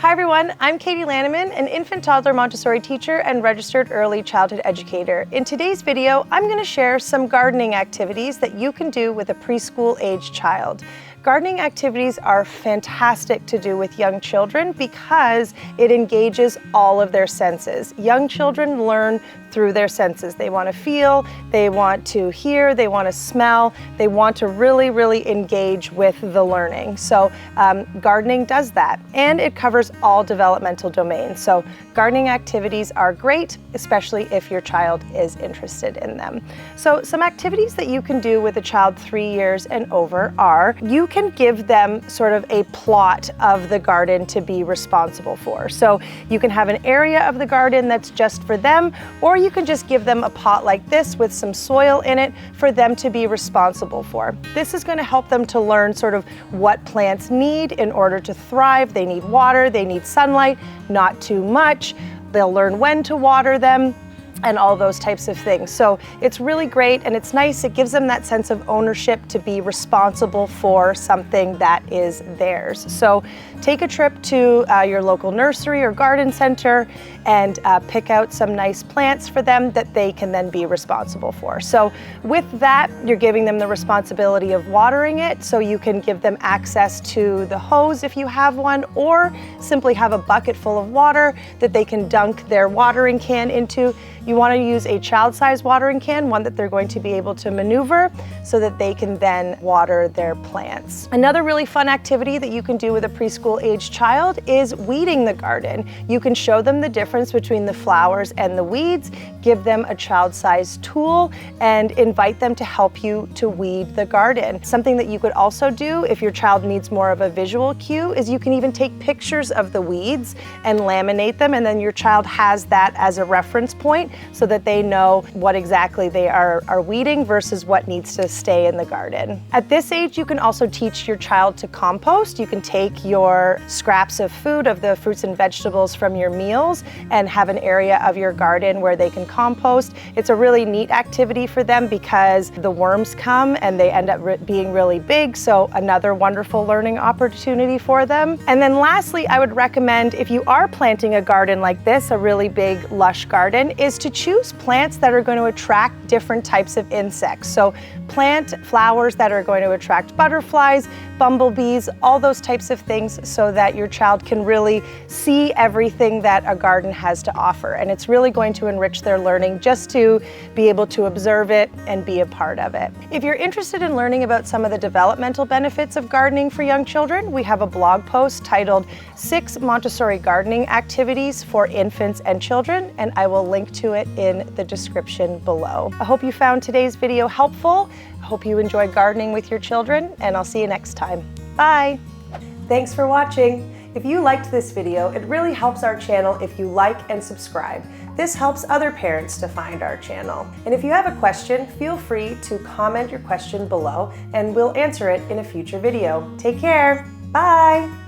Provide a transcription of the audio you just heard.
Hi everyone, I'm Katie Lanneman, an infant toddler Montessori teacher and registered early childhood educator. In today's video, I'm going to share some gardening activities that you can do with a preschool age child. Gardening activities are fantastic to do with young children because it engages all of their senses. Young children learn through their senses. They want to feel, they want to hear, they want to smell, they want to really engage with the learning. So gardening does that, and it covers all developmental domains. So gardening activities are great, especially if your child is interested in them. So some activities that you can do with a child 3 years and over are, you can give them sort of a plot of the garden to be responsible for. So you can have an area of the garden that's just for them, or you can just give them a pot like this with some soil in it for them to be responsible for. This is going to help them to learn sort of what plants need in order to thrive. They need water, they need sunlight, not too much. They'll learn when to water them and all those types of things. So it's really great and it's nice. It gives them that sense of ownership to be responsible for something that is theirs. So take a trip to your local nursery or garden center and pick out some nice plants for them that they can then be responsible for. So with that, you're giving them the responsibility of watering it, so you can give them access to the hose if you have one, or simply have a bucket full of water that they can dunk their watering can into. You want to use a child-sized watering can, one that they're going to be able to maneuver so that they can then water their plants. Another really fun activity that you can do with a preschool age child is weeding the garden. You can show them the difference between the flowers and the weeds, give them a child-sized tool, and invite them to help you to weed the garden. Something that you could also do if your child needs more of a visual cue is you can even take pictures of the weeds and laminate them, and then your child has that as a reference point so that they know what exactly they are weeding versus what needs to stay in the garden. At this age, you can also teach your child to compost. You can take your scraps of food, of the fruits and vegetables from your meals, and have an area of your garden where they can compost. It's a really neat activity for them because the worms come and they end up being really big, so another wonderful learning opportunity for them. And then lastly, I would recommend, if you are planting a garden like this, a really big lush garden, is to choose plants that are going to attract different types of insects. So plant flowers that are going to attract butterflies, bumblebees, all those types of things, so that your child can really see everything that a garden has to offer. And it's really going to enrich their learning just to be able to observe it and be a part of it. If you're interested in learning about some of the developmental benefits of gardening for young children, we have a blog post titled 6 Montessori Gardening Activities for Infants and Children, and I will link to it in the description below. I hope you found today's video helpful. I hope you enjoy gardening with your children, and I'll see you next time. Bye! Thanks for watching. If you liked this video, it really helps our channel if you like and subscribe. This helps other parents to find our channel. And if you have a question, feel free to comment your question below and we'll answer it in a future video. Take care. Bye!